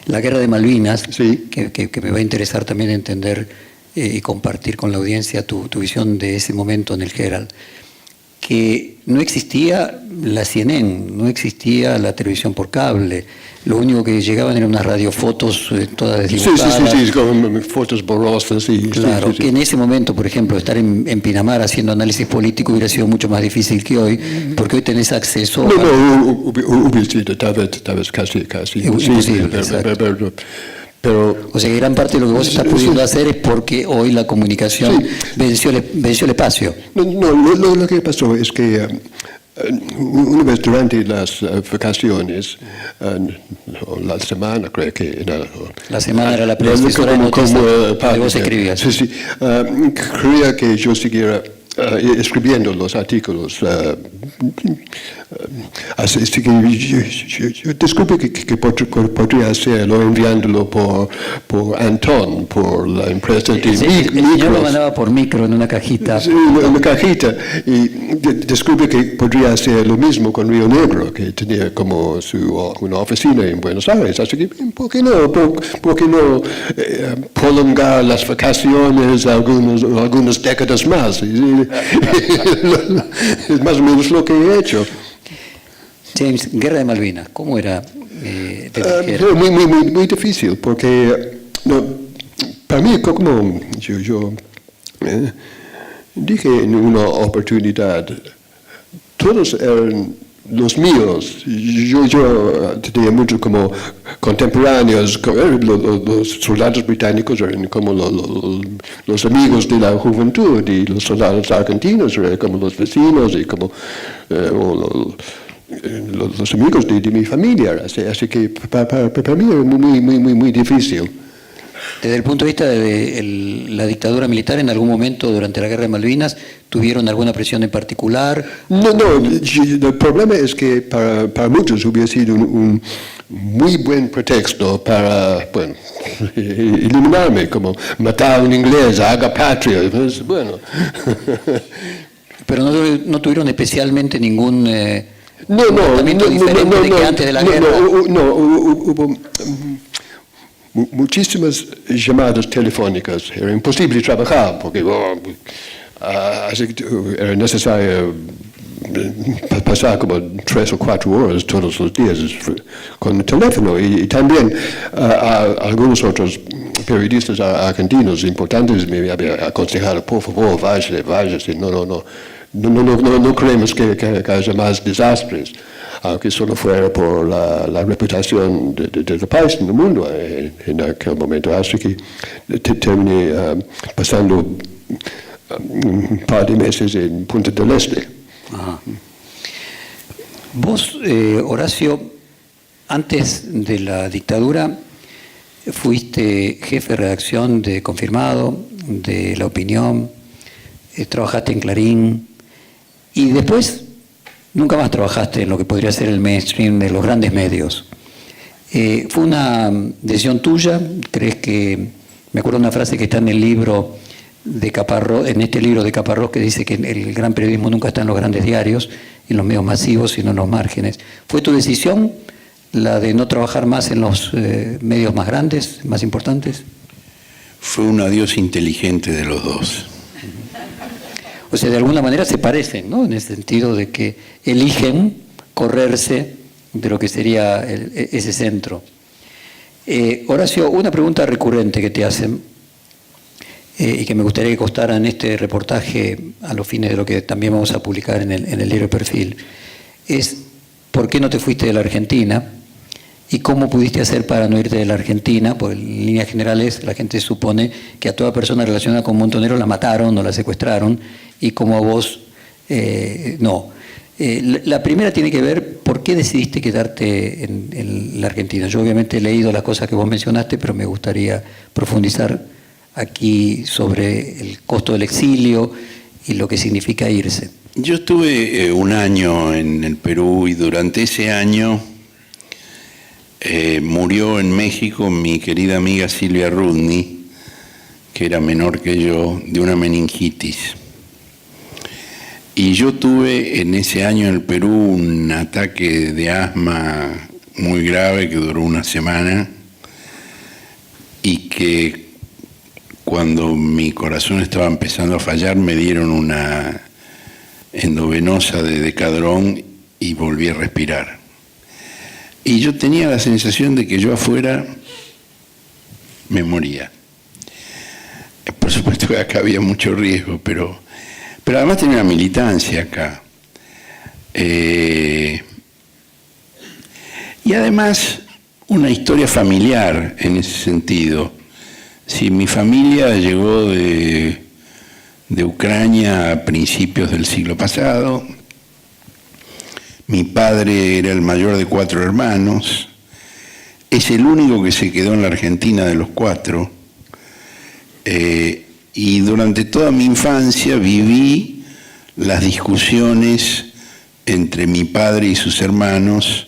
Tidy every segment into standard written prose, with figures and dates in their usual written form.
La guerra de Malvinas, Sí. que me va a interesar también entender y compartir con la audiencia tu visión de ese momento en el Herald, que no existía la CNN, no existía la televisión por cable, lo único que llegaban eran unas radiofotos todas desdibujadas. Sí, con fotos borrosas. Claro, que en ese momento, por ejemplo, estar en Pinamar haciendo análisis político hubiera sido mucho más difícil que hoy, porque hoy tenés acceso hubiera sido tal vez casi imposible, pero, o sea, que gran parte de lo que vos estás pudiendo hacer es porque hoy la comunicación venció el espacio. Lo que pasó es que una vez durante las vacaciones, o la semana creo que era... La semana era la predecesora de noticias que vos escribías. Sí, creía que yo siguiera escribiendo los artículos. Así que yo descubrí que podría hacerlo enviándolo por Anton, por la empresa de micros. El señor lo mandaba por micro en una cajita. Sí, en una cajita. Y descubrí que podría hacer lo mismo con Río Negro, que tenía como una oficina en Buenos Aires. Así que, ¿por qué no prolongar las vacaciones algunas décadas más? Es más o menos lo que he hecho. James, Guerra de Malvinas, ¿cómo era? Muy difícil, porque para mí, como yo dije en una oportunidad, todos eran los míos. Yo tenía muchos como contemporáneos, los soldados británicos eran como los amigos de la juventud, y los soldados argentinos eran como los vecinos y como los amigos de mi familia. Así que para mí era muy difícil. Desde el punto de vista de la dictadura militar, ¿en algún momento durante la Guerra de Malvinas tuvieron alguna presión en particular? No, el problema es que para muchos hubiera sido un muy buen pretexto para, bueno, eliminarme, como matar a un inglés, haga patria, pues, bueno. Pero no tuvieron especialmente ningún comportamiento diferente de que antes de la guerra. Hubo muchísimas llamadas telefónicas. Era imposible trabajar porque era necesario pasar como 3 o 4 horas todos los días con el teléfono. Y también algunos otros periodistas argentinos importantes me habían aconsejado: por favor, váyase, no creemos que haya más desastres, aunque solo fuera por la reputación del país en el mundo en aquel momento. Así que terminé pasando un par de meses en Punta del Este. Ajá. Vos, Horacio, antes de la dictadura, fuiste jefe de redacción de Confirmado, de La Opinión, trabajaste en Clarín, y después nunca más trabajaste en lo que podría ser el mainstream de los grandes medios. ¿Fue una decisión tuya? ¿Crees que...? Me acuerdo una frase que está en el libro de Caparrós, en este libro de Caparrós, que dice que el gran periodismo nunca está en los grandes diarios, en los medios masivos, sino en los márgenes. ¿Fue tu decisión la de no trabajar más en los medios más grandes, más importantes? Fue un adiós inteligente de los dos. O sea, de alguna manera se parecen, ¿no? En el sentido de que eligen correrse de lo que sería ese centro. Horacio, una pregunta recurrente que te hacen y que me gustaría que constara en este reportaje a los fines de lo que también vamos a publicar en el libro Perfil, es ¿por qué no te fuiste de la Argentina? ¿Y cómo pudiste hacer para no irte de la Argentina? Pues en líneas generales la gente supone que a toda persona relacionada con Montonero la mataron o la secuestraron, y como a vos, no. La primera tiene que ver por qué decidiste quedarte en la Argentina. Yo obviamente he leído las cosas que vos mencionaste, pero me gustaría profundizar aquí sobre el costo del exilio y lo que significa irse. Yo estuve un año en el Perú, y durante ese año murió en México mi querida amiga Silvia Rudny, que era menor que yo, de una meningitis. Y yo tuve en ese año en el Perú un ataque de asma muy grave que duró una semana y que cuando mi corazón estaba empezando a fallar me dieron una endovenosa de Decadron y volví a respirar. Y yo tenía la sensación de que yo afuera me moría. Por supuesto que acá había mucho riesgo, pero además tenía una militancia acá. Y además una historia familiar en ese sentido. Si mi familia llegó de Ucrania a principios del siglo pasado, mi padre era el mayor de 4 hermanos, es el único que se quedó en la Argentina de los 4, y durante toda mi infancia viví las discusiones entre mi padre y sus hermanos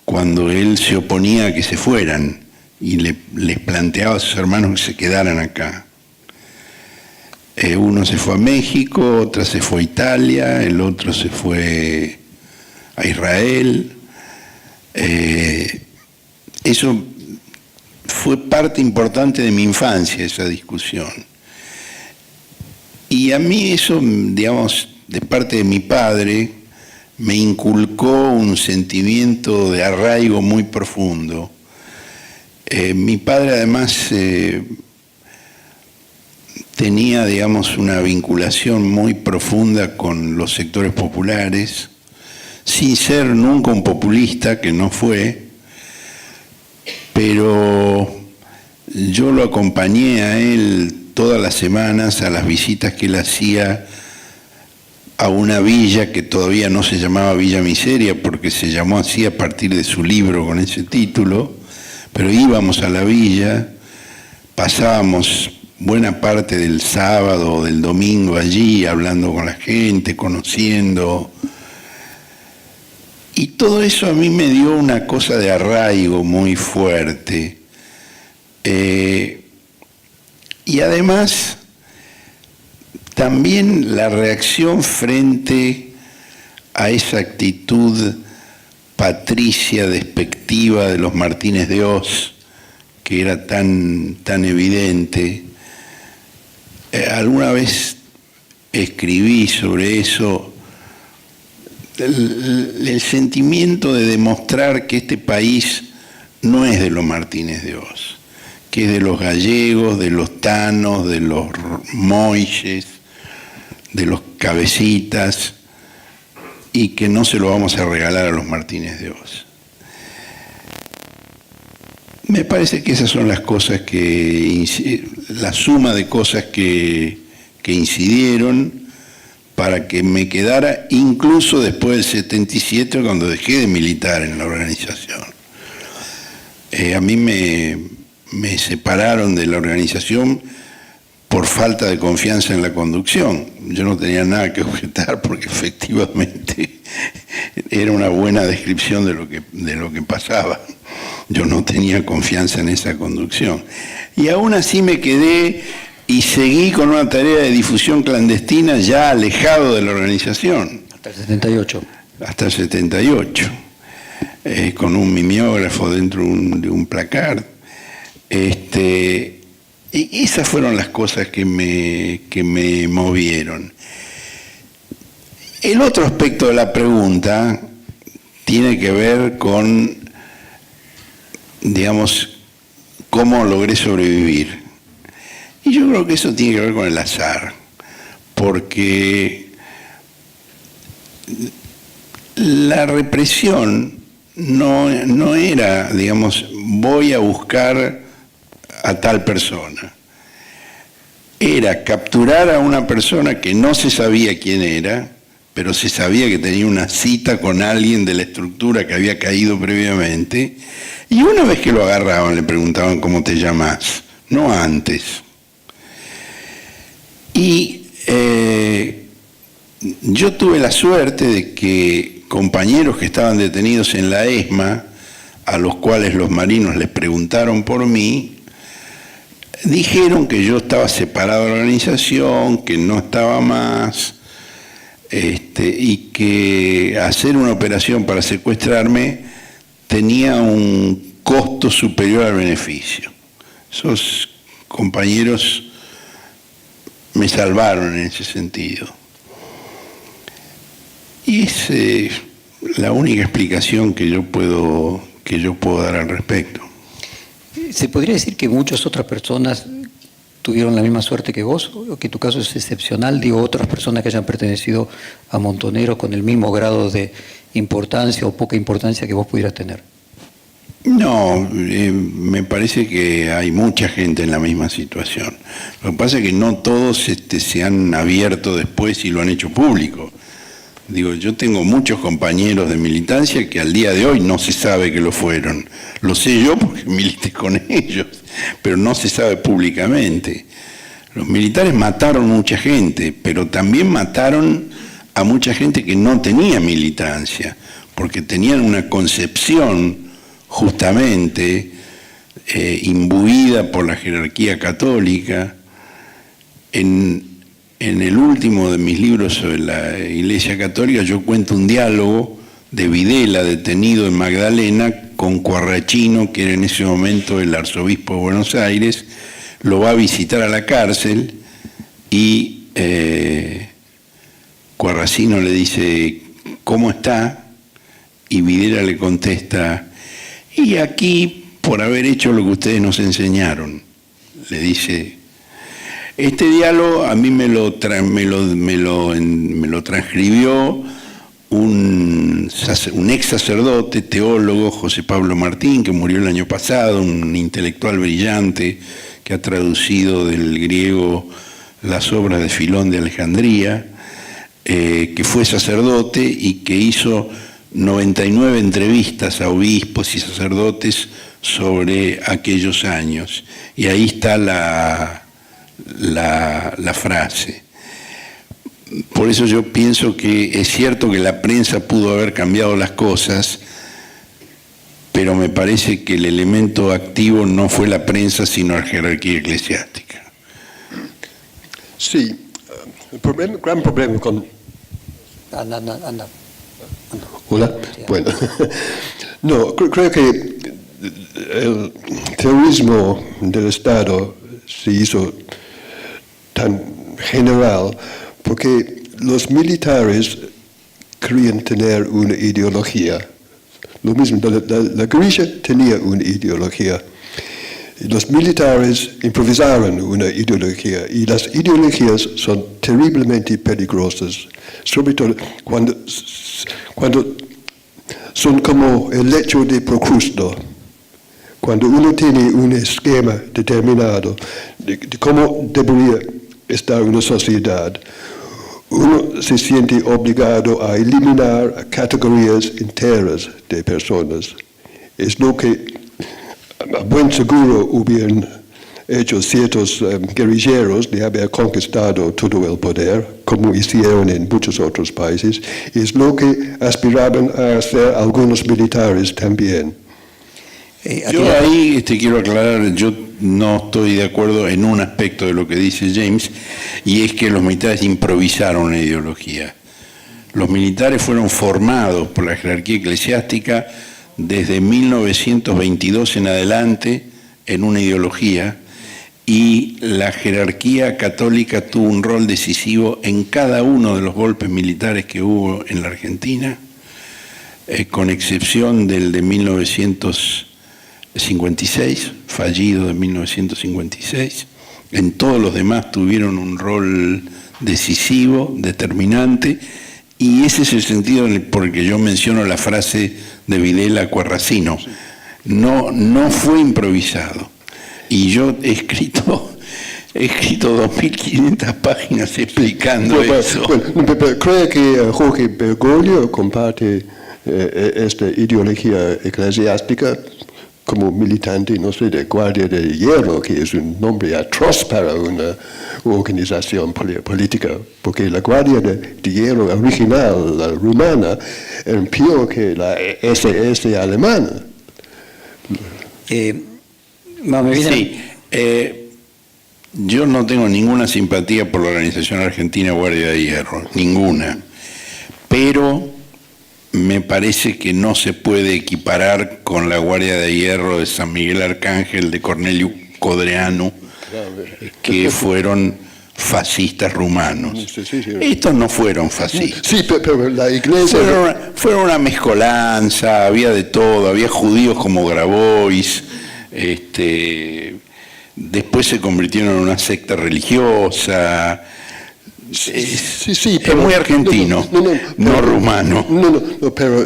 cuando él se oponía a que se fueran y les planteaba a sus hermanos que se quedaran acá. Uno se fue a México, otro se fue a Italia, el otro se fue a Israel. Eso fue parte importante de mi infancia, esa discusión. Y a mí eso, digamos, de parte de mi padre, me inculcó un sentimiento de arraigo muy profundo. Mi padre además tenía, digamos, una vinculación muy profunda con los sectores populares, sin ser nunca un populista, que no fue, pero yo lo acompañé a él todas las semanas a las visitas que él hacía a una villa que todavía no se llamaba Villa Miseria, porque se llamó así a partir de su libro con ese título, pero íbamos a la villa, pasábamos buena parte del sábado o del domingo allí, hablando con la gente, conociendo. Y todo eso a mí me dio una cosa de arraigo muy fuerte. Y además, también la reacción frente a esa actitud patricia, despectiva de los Martínez de Oz, que era tan evidente. Alguna vez escribí sobre eso, el sentimiento de demostrar que este país no es de los Martínez de Oz, que es de los gallegos, de los tanos, de los moilles, de los cabecitas, y que no se lo vamos a regalar a los Martínez de Oz. Me parece que esas son las cosas la suma de cosas que incidieron para que me quedara incluso después del 77, cuando dejé de militar en la organización. A mí me separaron de la organización por falta de confianza en la conducción. Yo no tenía nada que objetar porque efectivamente era una buena descripción de lo que pasaba. Yo no tenía confianza en esa conducción. Y aún así me quedé y seguí con una tarea de difusión clandestina ya alejado de la organización. Hasta el 78. Hasta el 78. Con un mimeógrafo dentro de un placard. Y esas fueron las cosas que me movieron. El otro aspecto de la pregunta tiene que ver con, digamos, cómo logré sobrevivir. Y yo creo que eso tiene que ver con el azar, porque la represión no era, digamos, voy a buscar a tal persona. Era capturar a una persona que no se sabía quién era, pero se sabía que tenía una cita con alguien de la estructura que había caído previamente, y una vez que lo agarraban le preguntaban cómo te llamas, no antes. Y yo tuve la suerte de que compañeros que estaban detenidos en la ESMA, a los cuales los marinos les preguntaron por mí, dijeron que yo estaba separado de la organización, que no estaba más. y que hacer una operación para secuestrarme tenía un costo superior al beneficio. Esos compañeros me salvaron en ese sentido. Y es la única explicación que yo puedo dar al respecto. ¿Se podría decir que muchas otras personas tuvieron la misma suerte que vos, o que tu caso es excepcional? Digo, otras personas que hayan pertenecido a Montoneros con el mismo grado de importancia o poca importancia que vos pudieras tener. No, me parece que hay mucha gente en la misma situación. Lo que pasa es que no todos se han abierto después y lo han hecho público. Digo, yo tengo muchos compañeros de militancia que al día de hoy no se sabe que lo fueron. Lo sé yo porque milité con ellos, pero no se sabe públicamente. Los militares mataron mucha gente, pero también mataron a mucha gente que no tenía militancia, porque tenían una concepción justamente imbuida por la jerarquía católica. En el último de mis libros sobre la Iglesia Católica yo cuento un diálogo de Videla, detenido en Magdalena, con Quarracino, que era en ese momento el arzobispo de Buenos Aires. Lo va a visitar a la cárcel y Quarracino le dice, ¿cómo está? Y Videla le contesta, y aquí por haber hecho lo que ustedes nos enseñaron. Le dice. Este diálogo a mí me lo transcribió un ex sacerdote, teólogo, José Pablo Martín, que murió el año pasado, un intelectual brillante que ha traducido del griego las obras de Filón de Alejandría, que fue sacerdote y que hizo 99 entrevistas a obispos y sacerdotes sobre aquellos años. Y ahí está la frase. Por eso yo pienso que es cierto que la prensa pudo haber cambiado las cosas, pero me parece que el elemento activo no fue la prensa, sino la jerarquía eclesiástica. Sí, el gran problema con... Anda. Hola, bueno. No, creo que el terrorismo del Estado se hizo tan general porque los militares querían tener una ideología. Lo mismo, la guerrilla tenía una ideología. Los militares improvisaron una ideología y las ideologías son terriblemente peligrosas, sobre todo cuando son como el lecho de Procrusto. Cuando uno tiene un esquema determinado de cómo debería estar una sociedad, uno se siente obligado a eliminar a categorías enteras de personas. Es lo que a buen seguro hubieran hecho ciertos guerrilleros de haber conquistado todo el poder, como hicieron en muchos otros países. Es lo que aspiraban a hacer algunos militares también. Yo ahí quiero aclarar, yo no estoy de acuerdo en un aspecto de lo que dice James, y es que los militares improvisaron una ideología. Los militares fueron formados por la jerarquía eclesiástica desde 1922 en adelante en una ideología, y la jerarquía católica tuvo un rol decisivo en cada uno de los golpes militares que hubo en la Argentina, con excepción del de 1956, fallido de 1956. En todos los demás tuvieron un rol decisivo, determinante, y ese es el sentido por el que yo menciono la frase de Videla a Quarracino. No fue improvisado. Y yo he escrito 2.500 páginas explicando eso. Pero creo que Jorge Bergoglio comparte esta ideología eclesiástica como militante, no sé, de Guardia de Hierro, que es un nombre atroz para una organización política, porque la Guardia de Hierro original, la rumana, era peor que la SS alemana. Sí, yo no tengo ninguna simpatía por la organización argentina Guardia de Hierro, ninguna. pero me parece que no se puede equiparar con la Guardia de Hierro de San Miguel Arcángel de Cornelio Codreanu, que fueron fascistas rumanos. Sí. Estos no fueron fascistas. Sí, pero la iglesia... Fueron una mezcolanza, había de todo, había judíos como Grabois, después se convirtieron en una secta religiosa. Sí, es muy argentino, no rumano. No, pero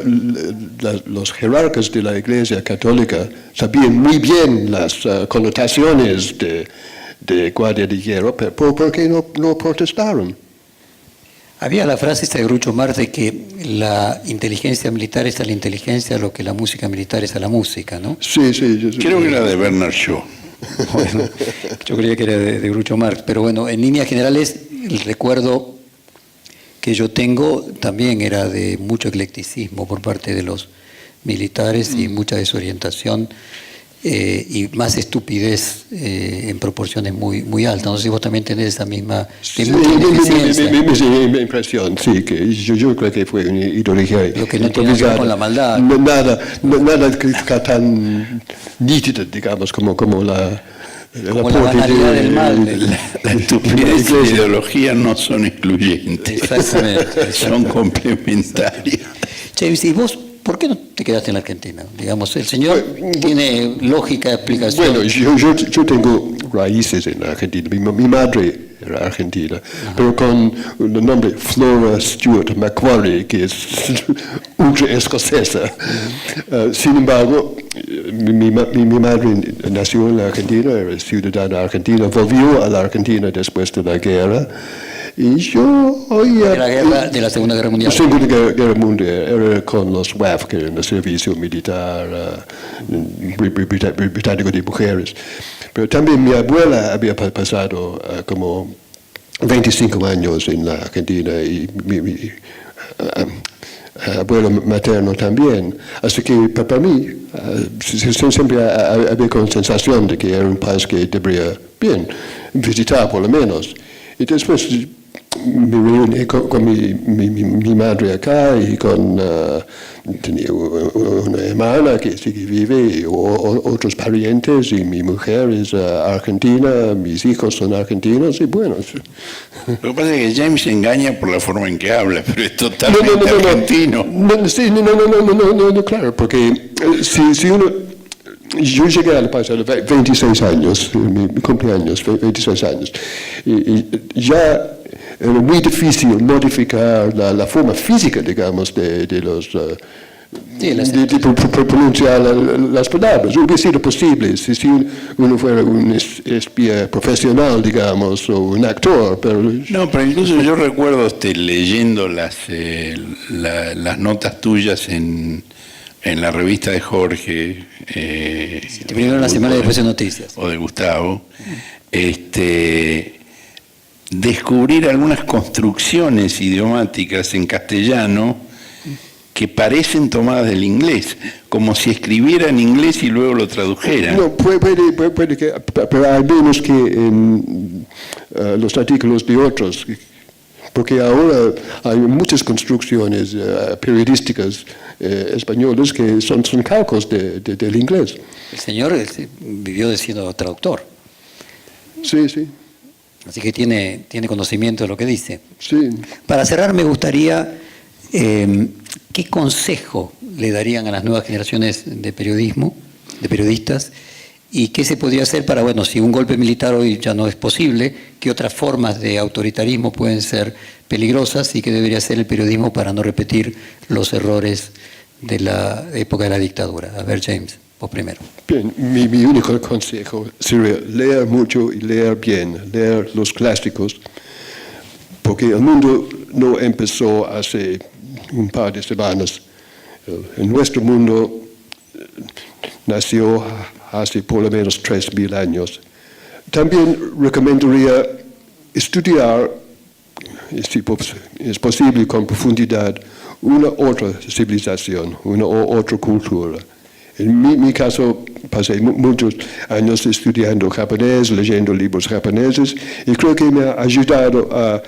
los jerarcas de la Iglesia Católica sabían muy bien las connotaciones de Guardia de Hierro, pero ¿por qué no protestaron? Había la frase esta de Groucho Marx de que la inteligencia militar es a la inteligencia lo que la música militar es a la música, ¿no? Sí. Creo que era de Bernard Shaw. Bueno, yo creía que era de Groucho Marx, pero bueno, en líneas generales el recuerdo que yo tengo también era de mucho eclecticismo por parte de los militares y mucha desorientación y más estupidez en proporciones muy altas. No sé si vos también tenés esa misma... Mi impresión, sí, que yo creo que fue una ideología lo que no tiene que ver con la maldad. Nada crítica tan nítida, digamos, como la banalidad del mal. La estupidez y la ideología no son excluyentes. Exactamente. Son complementarias. James, ¿y vos por qué no te quedaste en la Argentina? Digamos, el señor tiene lógica explicación. Bueno, yo tengo raíces en la Argentina. Mi madre era argentina, pero con el nombre Flora Stewart Macquarie, que es ultra escocesa. Sin embargo, mi madre nació en la Argentina, era ciudadana argentina, volvió a la Argentina después de la guerra. Y yo oía... La guerra de la Segunda Guerra Mundial. La Segunda Guerra Mundial era con los WAF, que eran el servicio militar británico de mujeres. Pero también mi abuela había pasado como 25 años en la Argentina y mi abuelo materno también. Así que para mí siempre había con sensación de que era un país que debería bien visitar por lo menos. Y después me reuní con mi madre acá y tenía una hermana que sigue vive y otros parientes y mi mujer es argentina, mis hijos son argentinos y bueno. Lo que pasa es que James se engaña por la forma en que habla, pero es totalmente argentino. No, claro, porque si uno... Yo llegué al país a los 26 años, mi cumpleaños, 26 años, y ya era muy difícil modificar la forma física, digamos, de pronunciar las palabras. Hubiera sido posible si uno fuera un espía profesional, digamos, o un actor, pero... No, pero incluso yo recuerdo leyendo las notas tuyas en la revista de Jorge, primero en la semana y después en Noticias, o de Gustavo, descubrir algunas construcciones idiomáticas en castellano que parecen tomadas del inglés, como si escribiera en inglés y luego lo tradujera. No, puede que, pero al menos que en los artículos de otros, porque ahora hay muchas construcciones periodísticas españoles que son calcos del inglés. El señor vivió siendo traductor. Sí. Así que tiene conocimiento de lo que dice. Sí. Para cerrar, me gustaría, ¿qué consejo le darían a las nuevas generaciones de periodistas? ¿Y qué se podría hacer para, bueno, si un golpe militar hoy ya no es posible, qué otras formas de autoritarismo pueden ser peligrosas y qué debería hacer el periodismo para no repetir los errores de la época de la dictadura? A ver, James, vos primero. Bien, mi único consejo sería leer mucho y leer bien, leer los clásicos, porque el mundo no empezó hace un par de semanas. En nuestro mundo nació hace por lo menos 3.000 años. También recomendaría estudiar, si es posible con profundidad, una otra civilización, una otra cultura. En mi caso, pasé muchos años estudiando japonés, leyendo libros japoneses, y creo que me ha ayudado a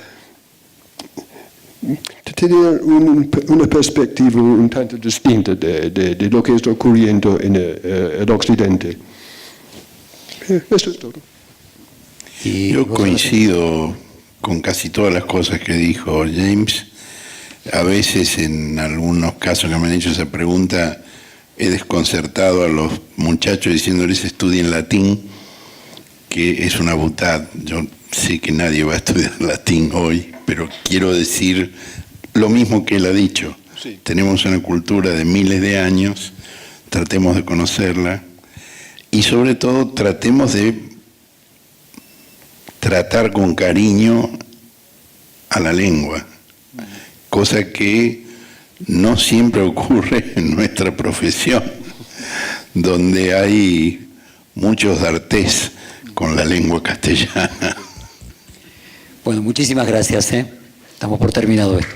tener una perspectiva un tanto distinta de lo que está ocurriendo en el Occidente. Eso es todo. Y Yo vos, coincido con casi todas las cosas que dijo James. A veces, en algunos casos que me han hecho esa pregunta, he desconcertado a los muchachos diciéndoles estudien latín, que es una butad. Yo sé que nadie va a estudiar latín hoy, pero quiero decir lo mismo que él ha dicho. Sí. Tenemos una cultura de miles de años, tratemos de conocerla y sobre todo tratemos de tratar con cariño a la lengua, cosa que no siempre ocurre en nuestra profesión, donde hay muchos d'artés con la lengua castellana. bueno, muchísimas gracias. Estamos por terminado esto.